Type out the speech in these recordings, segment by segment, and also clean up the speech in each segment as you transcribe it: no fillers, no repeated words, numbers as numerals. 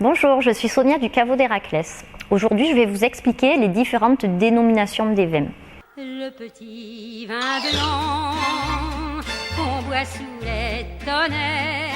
Bonjour, je suis Sonia du caveau d'Héraclès. Aujourd'hui, je vais vous expliquer les différentes dénominations des vins. Le petit vin blanc qu'on boit sous les tonnerres.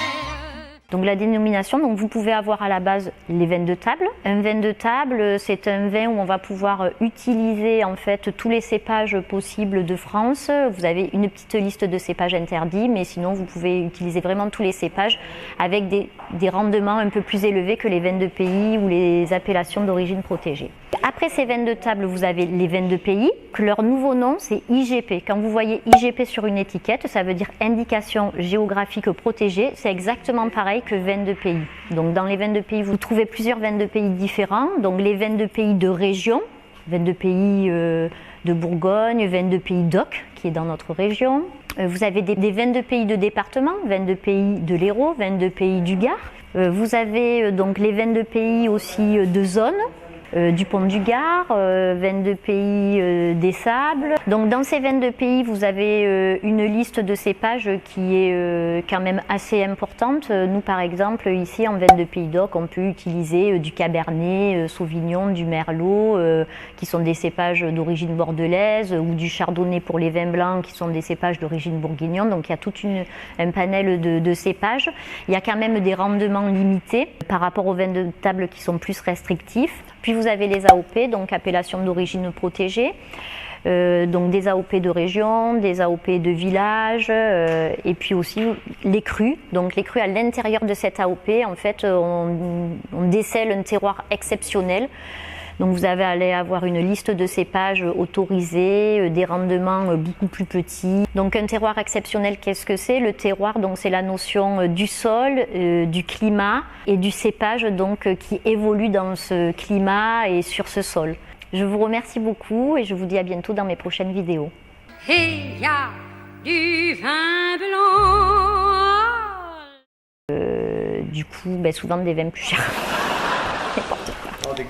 Donc la dénomination, vous pouvez avoir à la base les vins de table. Un vin de table, c'est un vin où on va pouvoir utiliser en fait tous les cépages possibles de France. Vous avez une petite liste de cépages interdits, mais sinon vous pouvez utiliser vraiment tous les cépages avec des rendements un peu plus élevés que les vins de pays ou les appellations d'origine protégée. Après ces vins de table, vous avez les vins de pays, que leur nouveau nom c'est IGP. Quand vous voyez IGP sur une étiquette, ça veut dire indication géographique protégée. C'est exactement pareil que vins de pays. Donc dans les vins de pays, vous trouvez plusieurs vins de pays différents. Donc les vins de pays de région, vins de pays de Bourgogne, vins de pays d'Oc, qui est dans notre région. Vous avez des vins de pays de département, vins de pays de l'Hérault, vins de pays du Gard. Vous avez donc les vins de pays aussi de zone. Du Pont du Gard, vins de pays des Sables. Donc dans ces vins de pays, vous avez une liste de cépages qui est quand même assez importante. Nous par exemple, ici en vins de pays d'Oc, on peut utiliser du Cabernet, Sauvignon, du Merlot, qui sont des cépages d'origine bordelaise, ou du Chardonnay pour les vins blancs, qui sont des cépages d'origine bourguignonne. Donc il y a tout un panel de cépages. Il y a quand même des rendements limités par rapport aux vins de table qui sont plus restrictifs. Puis vous avez les AOP, donc appellation d'origine protégée, donc des AOP de région, des AOP de village, et puis aussi les crus. Donc les crus à l'intérieur de cette AOP, en fait, on décèle un terroir exceptionnel. Donc vous allez avoir une liste de cépages autorisés, des rendements beaucoup plus petits. Donc un terroir exceptionnel, qu'est-ce que c'est? Le terroir, donc c'est la notion du sol, du climat et du cépage donc qui évolue dans ce climat et sur ce sol. Je vous remercie beaucoup et je vous dis à bientôt dans mes prochaines vidéos. Et il y a du vin blanc. Du coup, souvent des vins plus chers. N'importe quoi.